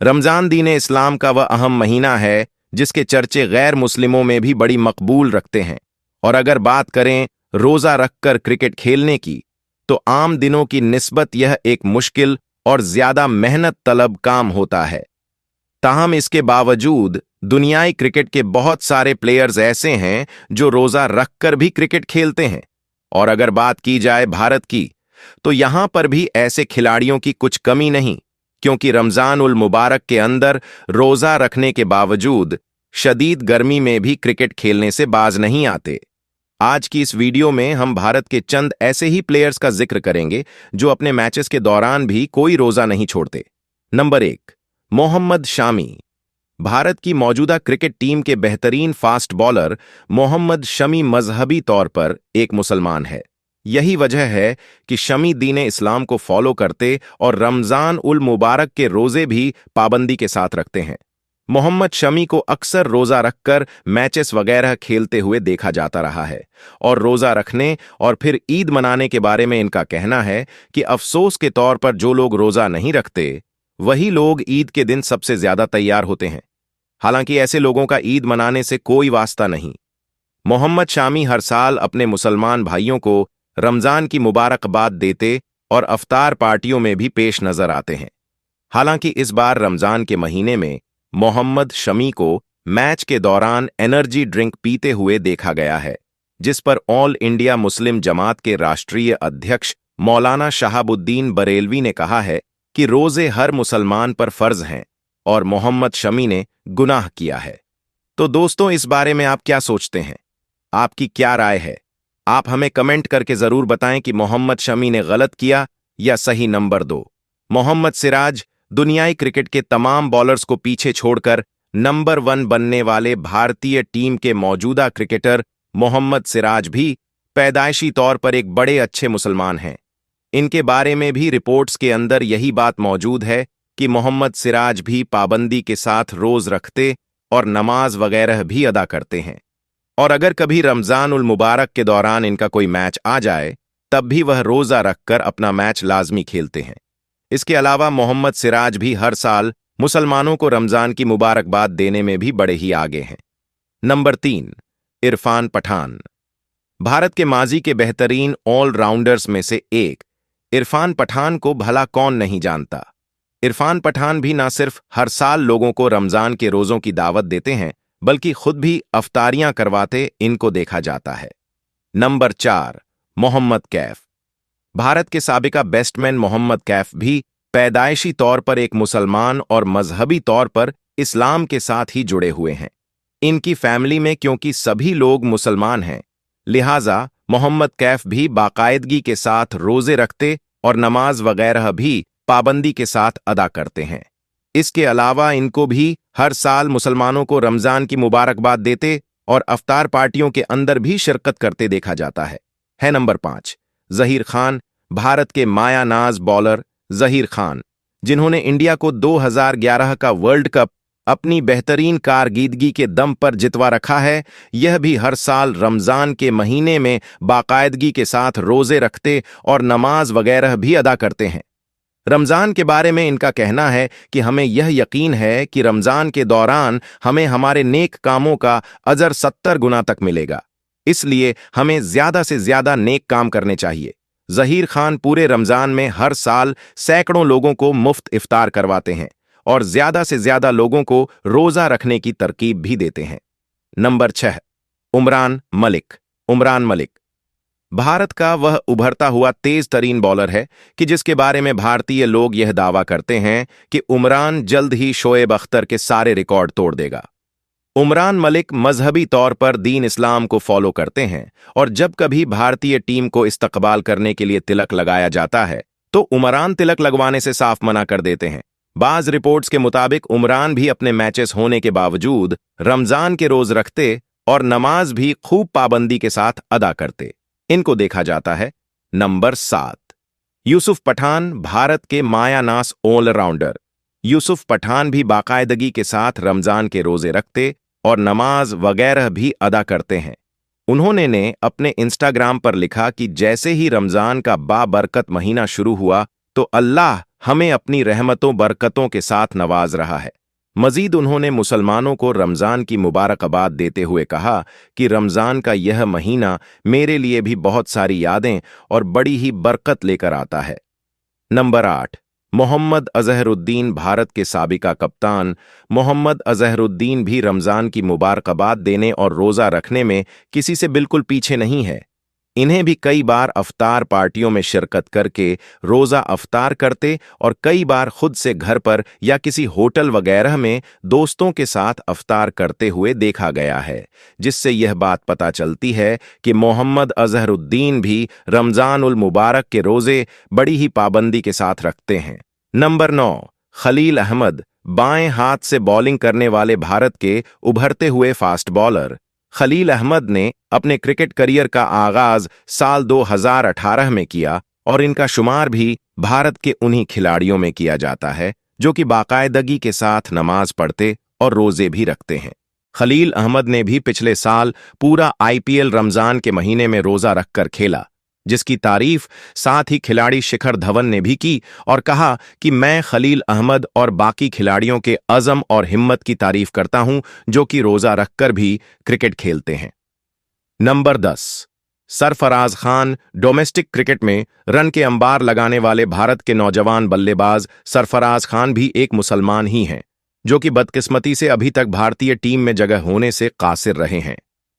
रमजान दीन इस्लाम का वह अहम महीना है जिसके चर्चे गैर मुस्लिमों में भी बड़ी मकबूल रखते हैं। और अगर बात करें रोजा रखकर क्रिकेट खेलने की, तो आम दिनों की निस्बत यह एक मुश्किल और ज्यादा मेहनत तलब काम होता है। ताहम इसके बावजूद दुनियाई क्रिकेट के बहुत सारे प्लेयर्स ऐसे हैं जो रोजा रखकर भी क्रिकेट खेलते हैं। और अगर बात की जाए भारत की, तो यहां पर भी ऐसे खिलाड़ियों की कुछ कमी नहीं, क्योंकि रमजान उल मुबारक के अंदर रोजा रखने के बावजूद शदीद गर्मी में भी क्रिकेट खेलने से बाज नहीं आते। आज की इस वीडियो में हम भारत के चंद ऐसे ही प्लेयर्स का जिक्र करेंगे जो अपने मैचेस के दौरान भी कोई रोजा नहीं छोड़ते। नंबर 1, मोहम्मद शामी। भारत की मौजूदा क्रिकेट टीम के बेहतरीन फास्ट बॉलर मोहम्मद शमी मजहबी तौर पर एक मुसलमान है। यही वजह है कि शमी दीन इस्लाम को फॉलो करते और रमजान उल मुबारक के रोजे भी पाबंदी के साथ रखते हैं। मोहम्मद शमी को अक्सर रोजा रखकर मैचेस वगैरह खेलते हुए देखा जाता रहा है। और रोजा रखने और फिर ईद मनाने के बारे में इनका कहना है कि अफसोस के तौर पर जो लोग रोजा नहीं रखते वही लोग ईद के दिन सबसे ज्यादा तैयार होते हैं। हालांकि ऐसे लोगों का ईद मनाने से कोई वास्ता नहीं। मोहम्मद शामी हर साल अपने मुसलमान भाइयों को रमजान की मुबारकबाद देते और अफ्तार पार्टियों में भी पेश नजर आते हैं। हालांकि इस बार रमजान के महीने में मोहम्मद शमी को मैच के दौरान एनर्जी ड्रिंक पीते हुए देखा गया है, जिस पर ऑल इंडिया मुस्लिम जमात के राष्ट्रीय अध्यक्ष मौलाना शहाबुद्दीन बरेलवी ने कहा है कि रोजे हर मुसलमान पर फर्ज हैं और मोहम्मद शमी ने गुनाह किया है। तो दोस्तों, इस बारे में आप क्या सोचते हैं? आपकी क्या राय है? आप हमें कमेंट करके जरूर बताएं कि मोहम्मद शमी ने गलत किया या सही। नंबर 2, मोहम्मद सिराज। दुनियाई क्रिकेट के तमाम बॉलर्स को पीछे छोड़कर नंबर 1 बनने वाले भारतीय टीम के मौजूदा क्रिकेटर मोहम्मद सिराज भी पैदाइशी तौर पर एक बड़े अच्छे मुसलमान हैं। इनके बारे में भी रिपोर्ट्स के अंदर यही बात मौजूद है कि मोहम्मद सिराज भी पाबंदी के साथ रोज रखते और नमाज वगैरह भी अदा करते हैं। और अगर कभी रमजान उल मुबारक के दौरान इनका कोई मैच आ जाए, तब भी वह रोजा रखकर अपना मैच लाजमी खेलते हैं। इसके अलावा मोहम्मद सिराज भी हर साल मुसलमानों को रमजान की मुबारकबाद देने में भी बड़े ही आगे हैं। नंबर 3, इरफान पठान। भारत के माजी के बेहतरीन ऑलराउंडर्स में से एक इरफान पठान को भला कौन नहीं जानता। इरफान पठान भी ना सिर्फ हर साल लोगों को रमजान के रोजों की दावत देते हैं, बल्कि खुद भी अफ्तारियां करवाते इनको देखा जाता है। नंबर 4, मोहम्मद कैफ। भारत के साबिका बैट्समैन मोहम्मद कैफ भी पैदाइशी तौर पर एक मुसलमान और मजहबी तौर पर इस्लाम के साथ ही जुड़े हुए हैं। इनकी फैमिली में क्योंकि सभी लोग मुसलमान हैं, लिहाजा मोहम्मद कैफ भी बाकायदगी के साथ रोजे रखते और नमाज वगैरह भी पाबंदी के साथ अदा करते हैं। इसके अलावा इनको भी हर साल मुसलमानों को रमजान की मुबारकबाद देते और अफ्तार पार्टियों के अंदर भी शिरकत करते देखा जाता है। नंबर 5, जहीर खान। भारत के मायानाज बॉलर जहीर खान, जिन्होंने इंडिया को 2011 का वर्ल्ड कप अपनी बेहतरीन कारकीर्दगी के दम पर जितवा रखा है, यह भी हर साल रमजान के महीने में बाकायदगी के साथ रोजे रखते और नमाज वगैरह भी अदा करते हैं। रमजान के बारे में इनका कहना है कि हमें यह यकीन है कि रमजान के दौरान हमें हमारे नेक कामों का अजर 70 गुना तक मिलेगा, इसलिए हमें ज्यादा से ज्यादा नेक काम करने चाहिए। जहीर खान पूरे रमजान में हर साल सैकड़ों लोगों को मुफ्त इफ्तार करवाते हैं और ज्यादा से ज्यादा लोगों को रोजा रखने की तरकीब भी देते हैं। नंबर 6, उमरान मलिक। उमरान मलिक भारत का वह उभरता हुआ तेज तरीन बॉलर है कि जिसके बारे में भारतीय लोग यह दावा करते हैं कि उमरान जल्द ही शोएब अख्तर के सारे रिकॉर्ड तोड़ देगा। उमरान मलिक मजहबी तौर पर दीन इस्लाम को फॉलो करते हैं और जब कभी भारतीय टीम को इस्तकबाल करने के लिए तिलक लगाया जाता है, तो उमरान तिलक लगवाने से साफ मना कर देते हैं। बाज रिपोर्ट्स के मुताबिक उमरान भी अपने मैचेस होने के बावजूद रमजान के रोज रखते और नमाज भी खूब पाबंदी के साथ अदा करते इनको देखा जाता है। नंबर 7, यूसुफ पठान। भारत के मायानास ऑलराउंडर यूसुफ पठान भी बाकायदगी के साथ रमजान के रोजे रखते और नमाज वगैरह भी अदा करते हैं। उन्होंने ने अपने इंस्टाग्राम पर लिखा कि जैसे ही रमजान का बाबरकत महीना शुरू हुआ, तो अल्लाह हमें अपनी रहमतों बरकतों के साथ नवाज रहा है। मजीद उन्होंने मुसलमानों को रमज़ान की मुबारकबाद देते हुए कहा कि रमज़ान का यह महीना मेरे लिए भी बहुत सारी यादें और बड़ी ही बरकत लेकर आता है। नंबर 8, मोहम्मद अजहरुद्दीन। भारत के साबिका कप्तान मोहम्मद अजहरुद्दीन भी रमज़ान की मुबारकबाद देने और रोज़ा रखने में किसी से बिल्कुल पीछे नहीं है। इन्हें भी कई बार अफ्तार पार्टियों में शिरकत करके रोज़ा अफ्तार करते और कई बार खुद से घर पर या किसी होटल वगैरह में दोस्तों के साथ अफ्तार करते हुए देखा गया है, जिससे यह बात पता चलती है कि मोहम्मद अजहरुद्दीन भी रमज़ान उल मुबारक के रोज़े बड़ी ही पाबंदी के साथ रखते हैं। नंबर 9, खलील अहमद। बाएं हाथ से बॉलिंग करने वाले भारत के उभरते हुए फास्ट बॉलर खलील अहमद ने अपने क्रिकेट करियर का आगाज साल 2018 में किया और इनका शुमार भी भारत के उन्हीं खिलाड़ियों में किया जाता है जो कि बाकायदगी के साथ नमाज पढ़ते और रोजे भी रखते हैं। खलील अहमद ने भी पिछले साल पूरा आईपीएल रमजान के महीने में रोजा रखकर खेला, जिसकी तारीफ साथ ही खिलाड़ी शिखर धवन ने भी की और कहा कि मैं खलील अहमद और बाकी खिलाड़ियों के अज़म और हिम्मत की तारीफ करता हूं जो कि रोजा रखकर भी क्रिकेट खेलते हैं। Number 10, Sarfaraz Khan. Domestic cricket में रन के अंबार लगाने वाले भारत के नौजवान बल्लेबाज सरफराज खान भी एक मुसलमान ही हैं, जो कि बदकिस्मती से अभी तक भारतीय टीम में जगह होने से कासिर रहे हैं।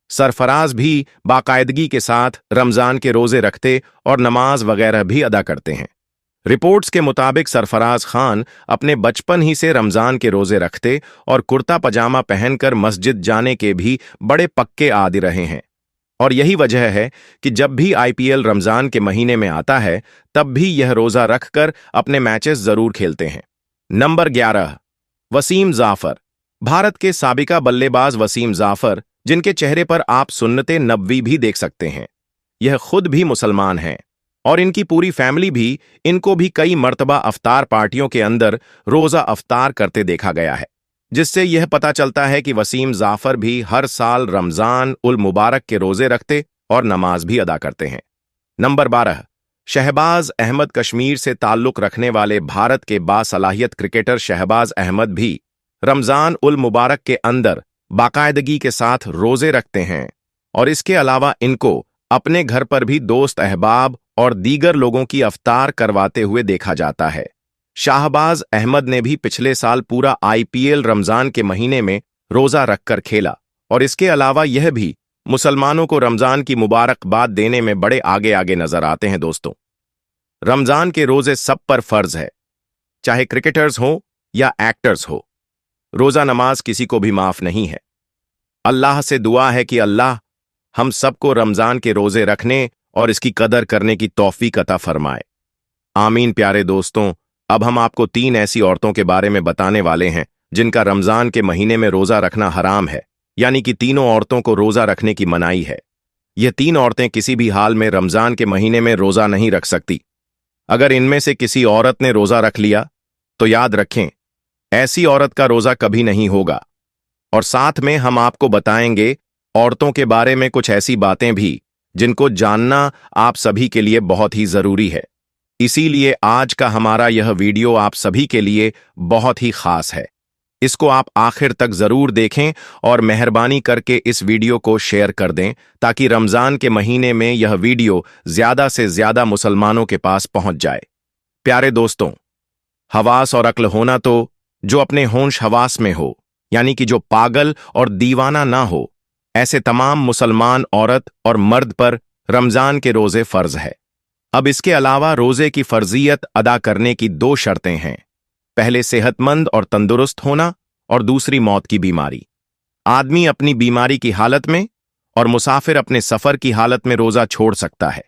सरफराज भी बाकायदगी के साथ रमजान के रोजे रखते और नमाज वगैरह भी अदा करते हैं। रिपोर्ट्स के मुताबिक सरफराज खान अपने बचपन ही से रमजान के रोजे रखते और कुर्ता पजामा पहनकर मस्जिद जाने के भी बड़े पक्के आदी रहे हैं, और यही वजह है कि जब भी आईपीएल रमजान के महीने में आता है तब भी यह रोजा रखकर अपने मैचेस जरूर खेलते हैं। नंबर 11, वसीम जाफर। भारत के साबिका बल्लेबाज वसीम जाफर, जिनके चेहरे पर आप सुन्नते नबवी भी देख सकते हैं, यह खुद भी मुसलमान हैं और इनकी पूरी फैमिली भी इनको भी कई मर्तबा अफ्तार पार्टियों के अंदर रोजा अफ्तार करते देखा गया है, जिससे यह पता चलता है कि वसीम जाफर भी हर साल रमजान उल मुबारक के रोजे रखते और नमाज भी अदा करते हैं। नंबर 12, शहबाज अहमद। कश्मीर से ताल्लुक रखने वाले भारत के बासलाहियत क्रिकेटर शहबाज अहमद भी रमजान उल मुबारक के अंदर बाकायदगी के साथ रोजे रखते हैं और इसके अलावा इनको अपने घर पर भी दोस्त अहबाब और दीगर लोगों की अफ्तार करवाते हुए देखा जाता है। शाहबाज अहमद ने भी पिछले साल पूरा आईपीएल रमजान के महीने में रोजा रखकर खेला और इसके अलावा यह भी मुसलमानों को रमजान की मुबारकबाद देने में बड़े आगे आगे नजर आते हैं। दोस्तों, रमजान के रोजे सब पर फर्ज है, चाहे क्रिकेटर्स हो या एक्टर्स हो। रोजा नमाज किसी को भी माफ नहीं है। अल्लाह से दुआ है कि अल्लाह हम सबको रमजान के रोजे रखने और इसकी कदर करने की तौफीक अता फरमाए। आमीन। प्यारे दोस्तों, अब हम आपको 3 ऐसी औरतों के बारे में बताने वाले हैं जिनका रमजान के महीने में रोजा रखना हराम है, यानी कि तीनों औरतों को रोजा रखने की मनाही है। यह 3 औरतें किसी भी हाल में रमजान के महीने में रोजा नहीं रख सकती। अगर इनमें से किसी औरत ने रोजा रख लिया तो याद रखें, ऐसी औरत का रोजा कभी नहीं होगा। और साथ में हम आपको बताएंगे औरतों के बारे में कुछ ऐसी बातें भी जिनको जानना आप सभी के लिए बहुत ही जरूरी है। इसीलिए आज का हमारा यह वीडियो आप सभी के लिए बहुत ही खास है। इसको आप आखिर तक जरूर देखें और मेहरबानी करके इस वीडियो को शेयर कर दें ताकि रमजान के महीने में यह वीडियो ज्यादा से ज्यादा मुसलमानों के पास पहुंच जाए। प्यारे दोस्तों, हवास और अक्ल होना तो जो अपने होश हवास में हो, यानी कि जो पागल और दीवाना ना हो, ऐसे तमाम मुसलमान औरत और मर्द पर रमजान के रोजे फर्ज है। अब इसके अलावा रोजे की फर्जियत अदा करने की 2 शर्तें हैं। पहले सेहतमंद और तंदुरुस्त होना और दूसरी मौत की बीमारी। आदमी अपनी बीमारी की हालत में और मुसाफिर अपने सफर की हालत में रोजा छोड़ सकता है,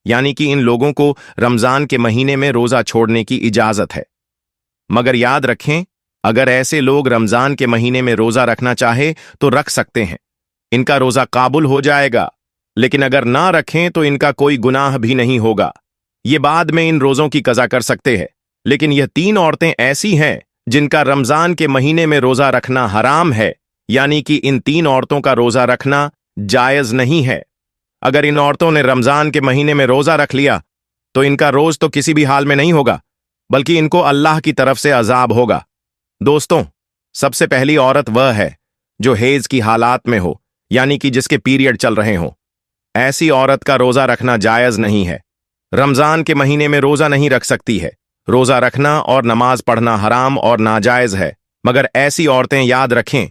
यानी कि इन लोगों को रमजान के महीने में रोजा छोड़ने की इजाजत है। मगर याद रखें, अगर ऐसे लोग रमजान के महीने में रोजा रखना चाहे तो रख सकते हैं, इनका रोजा काबुल हो जाएगा। लेकिन अगर ना रखें तो इनका कोई गुनाह भी नहीं होगा। ये बाद में इन रोजों की कज़ा कर सकते हैं। लेकिन यह 3 औरतें ऐसी हैं जिनका रमजान के महीने में रोजा रखना हराम है, यानी कि इन 3 औरतों का रोजा रखना जायज नहीं है। अगर इन औरतों ने रमजान के महीने में रोजा रख लिया तो इनका रोज तो किसी भी हाल में नहीं होगा, बल्कि इनको अल्लाह की तरफ से अजाब होगा। दोस्तों, सबसे पहली औरत वह है जो हेज की हालात में हो, यानी कि जिसके पीरियड चल रहे हो। ऐसी औरत का रोजा रखना जायज नहीं है। रमजान के महीने में रोजा नहीं रख सकती है। रोजा रखना और नमाज पढ़ना हराम और नाजायज है। मगर ऐसी औरतें याद रखें,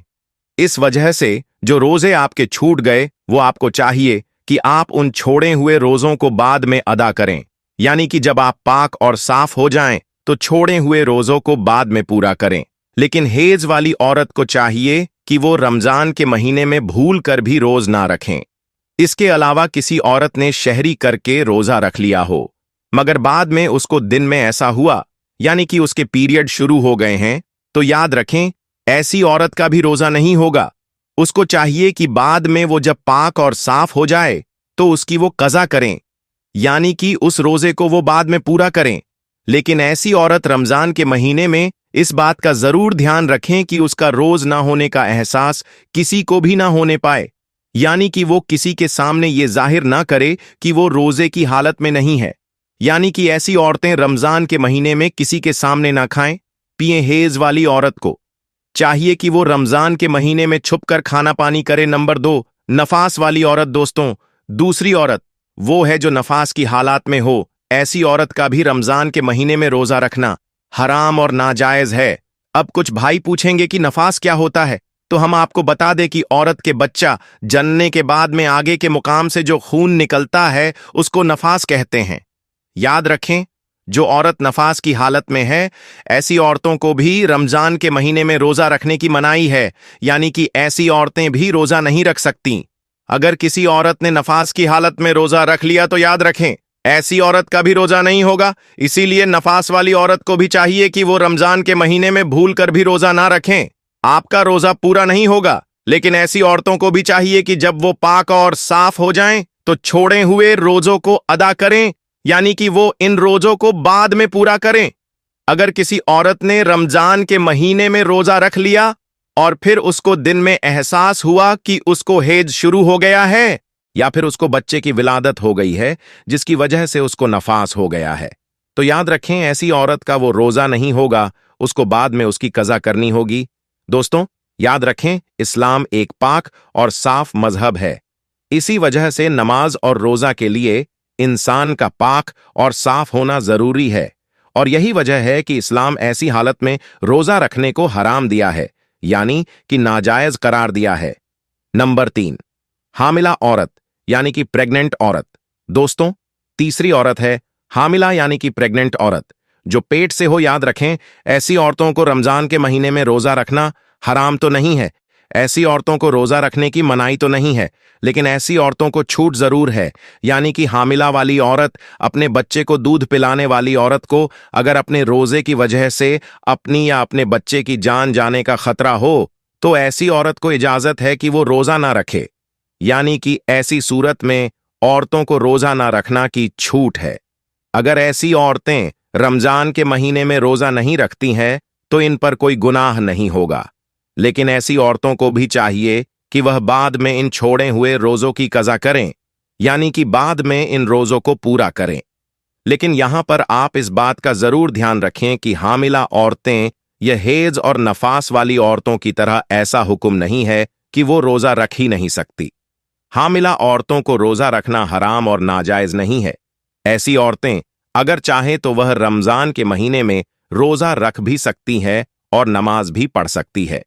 इस वजह से जो रोजे आपके छूट गए, वो आपको चाहिए कि आप उन छोड़े हुए रोजों को बाद में अदा करें। यानी कि जब आप पाक और साफ हो जाएं, तो छोड़े हुए रोजों को बाद में पूरा करें। लेकिन हेज वाली औरत को चाहिए कि वो रमजान के महीने में भूल कर भी रोज ना रखें। इसके अलावा किसी औरत ने शहरी करके रोजा रख लिया हो, मगर बाद में उसको दिन में ऐसा हुआ, यानी कि उसके पीरियड शुरू हो गए हैं, तो याद रखें, ऐसी औरत का भी रोजा नहीं होगा। उसको चाहिए कि बाद में वो जब पाक और साफ हो जाए तो उसकी वो कज़ा करें, यानी कि उस रोजे को वो बाद में पूरा करें। लेकिन ऐसी औरत रमजान के महीने में इस बात का जरूर ध्यान रखें कि उसका रोज ना होने का एहसास किसी को भी ना होने पाए, यानी कि वो किसी के सामने ये जाहिर ना करे कि वो रोजे की हालत में नहीं है। यानी कि ऐसी औरतें रमजान के महीने में किसी के सामने ना खाएं पिए। हेज वाली औरत को चाहिए कि वो रमजान के महीने में छुपकर खाना पानी करे। नंबर 2, नफास वाली औरत। दोस्तों, दूसरी औरत वो है जो नफास की हालात में हो। ऐसी औरत का भी रमजान के महीने में रोजा रखना हराम और नाजायज है। अब कुछ भाई पूछेंगे कि नफास क्या होता है, तो हम आपको बता दें कि औरत के बच्चा जनने के बाद में आगे के मुकाम से जो खून निकलता है उसको नफास कहते हैं। याद रखें, जो औरत नफास की हालत में है, ऐसी औरतों को भी रमजान के महीने में रोजा रखने की मनाही है, यानी कि ऐसी औरतें भी रोजा नहीं रख सकती। अगर किसी औरत ने नफास की हालत में रोजा रख लिया तो याद रखें, ऐसी औरत का भी रोजा नहीं होगा। इसीलिए नफास वाली औरत को भी चाहिए कि वो रमजान के महीने में भूल कर भी रोजा ना रखें। आपका रोजा पूरा नहीं होगा, लेकिन ऐसी औरतों को भी चाहिए कि जब वो पाक और साफ हो जाएं, तो छोड़े हुए रोजों को अदा करें, यानी कि वो इन रोजों को बाद में पूरा करें। अगर किसी औरत ने रमजान के महीने में रोजा रख लिया और फिर उसको दिन में एहसास हुआ कि उसको हेज शुरू हो गया है, या फिर उसको बच्चे की विलादत हो गई है जिसकी वजह से उसको नफास हो गया है, तो याद रखें, ऐसी औरत का वो रोजा नहीं होगा, उसको बाद में उसकी कज़ा करनी होगी। दोस्तों, याद रखें, इस्लाम एक पाक और साफ मजहब है। इसी वजह से नमाज और रोजा के लिए इंसान का पाक और साफ होना जरूरी है, और यही वजह है कि इस्लाम ऐसी हालत में रोजा रखने को हराम दिया है, यानी कि नाजायज करार दिया है। नंबर 3, हामिला औरत यानी कि प्रेग्नेंट औरत। दोस्तों, तीसरी औरत है हामिला यानी कि प्रेग्नेंट औरत, जो पेट से हो। याद रखें, ऐसी औरतों को रमजान के महीने में रोजा रखना हराम तो नहीं है, ऐसी औरतों को रोजा रखने की मनाही तो नहीं है, लेकिन ऐसी औरतों को छूट जरूर है। यानी कि हामिला वाली औरत, अपने बच्चे को दूध पिलाने वाली औरत को अगर अपने रोजे की वजह से अपनी या अपने बच्चे की जान जाने का खतरा हो, तो ऐसी औरत को इजाजत है कि वो रोजा ना रखे। यानी कि ऐसी सूरत में औरतों को रोजा ना रखना की छूट है। अगर ऐसी औरतें रमजान के महीने में रोजा नहीं रखती हैं, तो इन पर कोई गुनाह नहीं होगा, लेकिन ऐसी औरतों को भी चाहिए कि वह बाद में इन छोड़े हुए रोजों की कज़ा करें, यानी कि बाद में इन रोजों को पूरा करें। लेकिन यहां पर आप इस बात का जरूर ध्यान रखें कि हामिला औरतें यह हेज और नफास वाली औरतों की तरह ऐसा हुक्म नहीं है कि वो रोजा रख ही नहीं सकती। हामिला औरतों को रोजा रखना हराम और नाजायज नहीं है। ऐसी औरतें अगर चाहें तो वह रमजान के महीने में रोजा रख भी सकती है और नमाज भी पढ़ सकती है।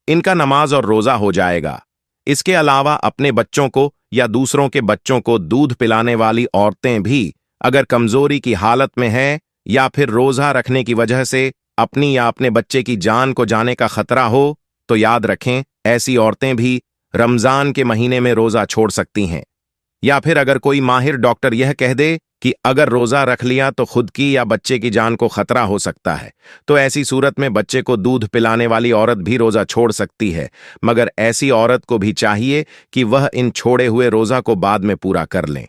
इनका नमाज और रोजा हो जाएगा। इसके अलावा अपने बच्चों को या दूसरों के बच्चों को दूध पिलाने वाली औरतें भी अगर कमजोरी की हालत में हैं या फिर रोजा रखने की वजह से अपनी या अपने बच्चे की जान को जाने का खतरा हो, तो याद रखें, ऐसी औरतें भी रमजान के महीने में रोजा छोड़ सकती हैं। या फिर अगर कोई माहिर डॉक्टर यह कह दे कि अगर रोजा रख लिया तो खुद की या बच्चे की जान को खतरा हो सकता है, तो ऐसी सूरत में बच्चे को दूध पिलाने वाली औरत भी रोजा छोड़ सकती है। मगर ऐसी औरत को भी चाहिए कि वह इन छोड़े हुए रोजा को बाद में पूरा कर लें।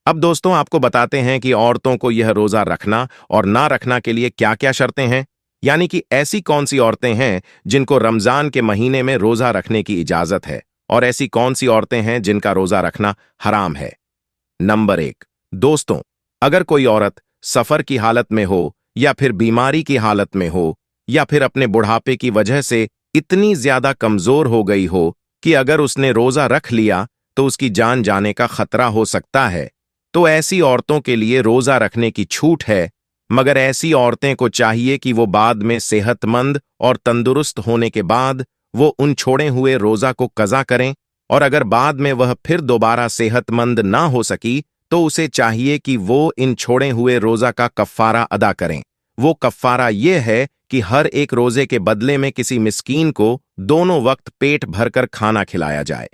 अब दोस्तों, आपको बताते हैं कि औरतों को यह रोजा रखना और ना रखना के लिए क्या क्या शर्तें हैं, यानी कि ऐसी कौन सी औरतें हैं जिनको रमजान के महीने में रोजा रखने की इजाजत है, और ऐसी कौन सी औरतें हैं जिनका रोजा रखना हराम है। नंबर 1, दोस्तों, अगर कोई औरत सफर की हालत में हो या फिर बीमारी की हालत में हो या फिर अपने बुढ़ापे की वजह से इतनी ज्यादा कमजोर हो गई हो कि अगर उसने रोजा रख लिया तो उसकी जान जाने का खतरा हो सकता है, तो ऐसी औरतों के लिए रोजा रखने की छूट है। मगर ऐसी औरतें को चाहिए कि वो बाद में सेहतमंद और तंदुरुस्त होने के बाद वो उन छोड़े हुए रोजा को कज़ा करें, और अगर बाद में वह फिर दोबारा सेहतमंद ना हो सकी तो उसे चाहिए कि वो इन छोड़े हुए रोजा का कफ्फारा अदा करें। वो कफ्फारा ये है कि हर एक रोजे के बदले में किसी मिस्कीन को दोनों वक्त पेट भरकर खाना खिलाया जाए।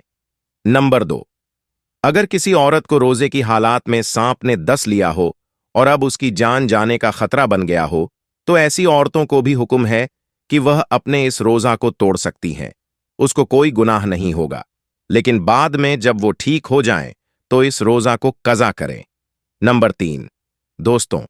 नंबर 2, अगर किसी औरत को रोजे की हालात में सांप ने डस लिया हो और अब उसकी जान जाने का खतरा बन गया हो, तो ऐसी औरतों को भी हुक्म है कि वह अपने इस रोजा को तोड़ सकती हैं। उसको कोई गुनाह नहीं होगा, लेकिन बाद में जब वो ठीक हो जाएं तो इस रोजा को कज़ा करें। नंबर 3, दोस्तों,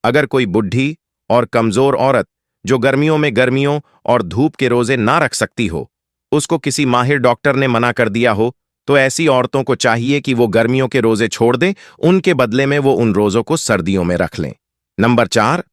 अगर कोई बुढ़ी और कमजोर औरत जो गर्मियों में गर्मियों और धूप के रोजे ना रख सकती हो, उसको किसी माहिर डॉक्टर ने मना कर दिया हो, तो ऐसी औरतों को चाहिए कि वो गर्मियों के रोजे छोड़ दें, उनके बदले में वो उन रोजों को सर्दियों में रख लें। नंबर 4,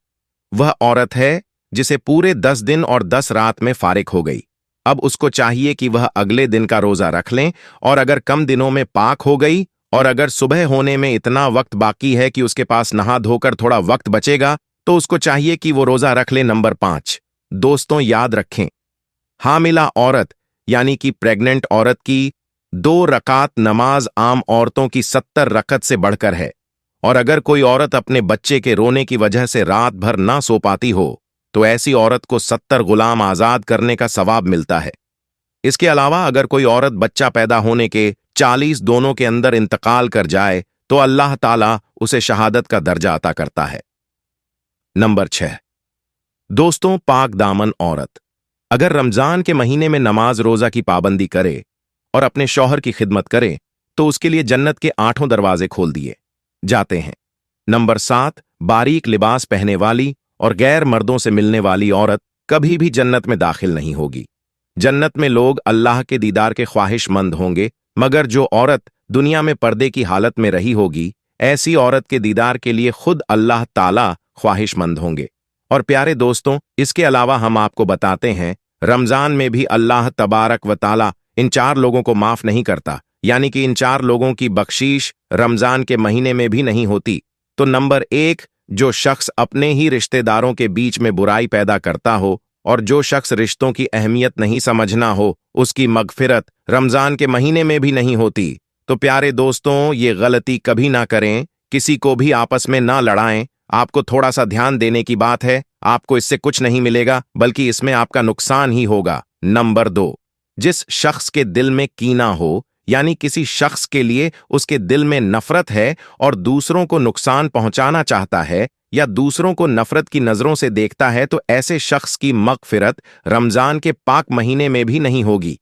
वह औरत है जिसे पूरे 10 दिन और 10 रात में फारिग हो गई। अब उसको चाहिए कि वह अगले दिन का रोजा रख लें, और अगर कम दिनों में पाक हो गई और अगर सुबह होने में इतना वक्त बाकी है कि उसके पास नहा धोकर थोड़ा वक्त बचेगा, तो उसको चाहिए कि वो रोजा रख ले। नंबर 5, दोस्तों याद रखें, हामिला औरत यानी कि प्रेग्नेंट औरत की 2 रकात नमाज आम औरतों की 70 रकत से बढ़कर है, और अगर कोई औरत अपने बच्चे के रोने की वजह से रात भर ना सो पाती हो तो ऐसी औरत को 70 गुलाम आजाद करने का सवाब मिलता है। इसके अलावा अगर कोई औरत बच्चा पैदा होने के 40 दोनों के अंदर इंतकाल कर जाए तो अल्लाह ताला उसे शहादत का दर्जा अता करता है। नंबर 6, दोस्तों, पाक दामन औरत अगर रमजान के महीने में नमाज रोजा की पाबंदी करे और अपने शौहर की खिदमत करे तो उसके लिए जन्नत के 8 दरवाजे खोल दिए जाते हैं। नंबर 7, बारीक लिबास पहने वाली और गैर मर्दों से मिलने वाली औरत कभी भी जन्नत में दाखिल नहीं होगी। जन्नत में लोग अल्लाह के दीदार के ख्वाहिशमंद होंगे, मगर जो औरत दुनिया में पर्दे की हालत में रही होगी, ऐसी औरत के दीदार के लिए खुद अल्लाह ताला ख्वाहिशमंद होंगे। और प्यारे दोस्तों, इसके अलावा हम आपको बताते हैं, रमजान में भी अल्लाह तबारक व ताला इन 4 लोगों को माफ नहीं करता, यानी कि इन 4 लोगों की बख्शीश रमजान के महीने में भी नहीं होती। तो नंबर 1, जो शख्स अपने ही रिश्तेदारों के बीच में बुराई पैदा करता हो और जो शख्स रिश्तों की अहमियत नहीं समझना हो, उसकी मगफिरत रमजान के महीने में भी नहीं होती। तो प्यारे दोस्तों, ये गलती कभी ना करें, किसी को भी आपस में ना लड़ाएं। आपको थोड़ा सा ध्यान देने की बात है, आपको इससे कुछ नहीं मिलेगा बल्कि इसमें आपका नुकसान ही होगा। नंबर 2, जिस शख्स के दिल में कीना हो, यानी किसी शख्स के लिए उसके दिल में नफरत है और दूसरों को नुकसान पहुंचाना चाहता है या दूसरों को नफरत की नजरों से देखता है, तो ऐसे शख्स की मगफिरत रमजान के पाक महीने में भी नहीं होगी।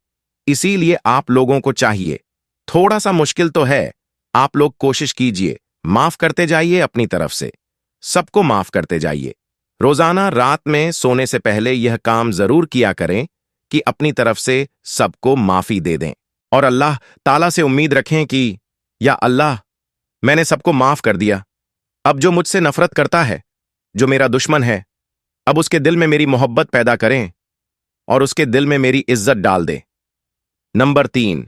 इसीलिए आप लोगों को चाहिए, थोड़ा सा मुश्किल तो है, आप लोग कोशिश कीजिए, माफ करते जाइए, अपनी तरफ से सबको माफ करते जाइए। रोजाना रात में सोने से पहले यह काम जरूर किया करें कि अपनी तरफ से सबको माफी दे दें और अल्लाह ताला से उम्मीद रखें कि या अल्लाह, मैंने सबको माफ कर दिया, अब जो मुझसे नफरत करता है, जो मेरा दुश्मन है, अब उसके दिल में मेरी मोहब्बत पैदा करें और उसके दिल में मेरी इज्जत डाल दे। नंबर 3,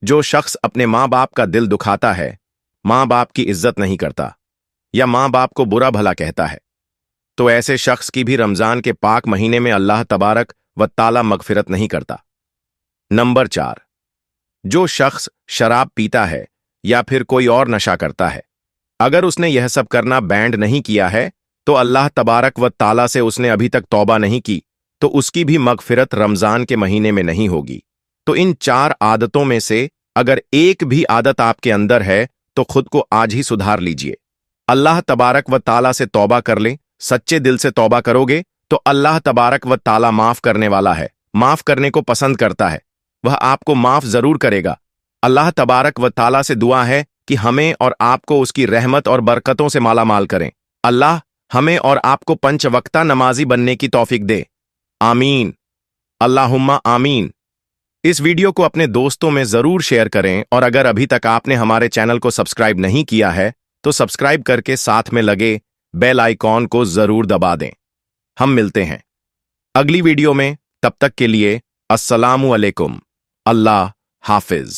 जो शख्स अपने माँ बाप का दिल दुखाता है, माँ बाप की इज्जत नहीं करता या माँ बाप को बुरा भला कहता है, तो ऐसे शख्स की भी रमजान के पाक महीने में अल्लाह तबारक व ताला मगफिरत नहीं करता। नंबर 4, जो शख्स शराब पीता है या फिर कोई और नशा करता है, अगर उसने यह सब करना बैंड नहीं किया है तो अल्लाह तबारक व ताला से उसने अभी तक तौबा नहीं की, तो उसकी भी मगफिरत रमजान के महीने में नहीं होगी। तो इन 4 आदतों में से अगर एक भी आदत आपके अंदर है तो खुद को आज ही सुधार लीजिए। अल्लाह तबारक व ताला से तौबा कर ले, सच्चे दिल से तौबा करोगे तो अल्लाह तबारक व ताला माफ करने वाला है, माफ करने को पसंद करता है, वह आपको माफ जरूर करेगा। अल्लाह तबारक व ताला से दुआ है कि हमें और आपको उसकी रहमत और बरकतों से माला माल करें। अल्लाह हमें और आपको 5 वक्ता नमाजी बनने की तौफीक दे। आमीन, अल्लाहुम्मा आमीन। इस वीडियो को अपने दोस्तों में जरूर शेयर करें और अगर अभी तक आपने हमारे चैनल को सब्सक्राइब नहीं किया है तो सब्सक्राइब करके साथ में लगे बेल आइकॉन को जरूर दबा दें। हम मिलते हैं अगली वीडियो में, तब तक के लिए अस्सलामु अलैकुम। अल्लाह हाफिज।